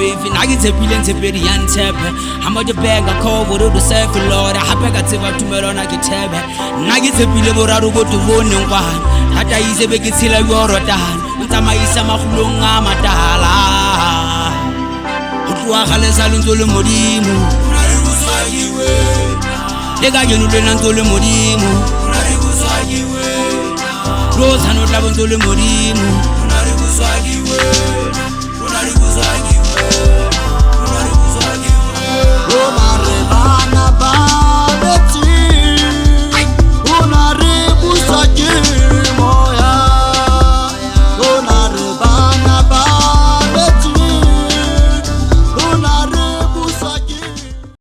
baby nagi tepile ntepedi yantepe hamba je bega cover do self lord hape ka tseba tumelo na ke tebe nagi tepile boraro go to bone ngwana hata ize be ke tshila yoro tan ntamaisa magulong a matala ho tloa gale sa lentso le modimo ona re buswakiwe le ka jeno le nantso le modimo ona re buswakiwe rosa no tla bonzo le modimo ona re buswakiwe ona re buswakiwe ona re buswakiwe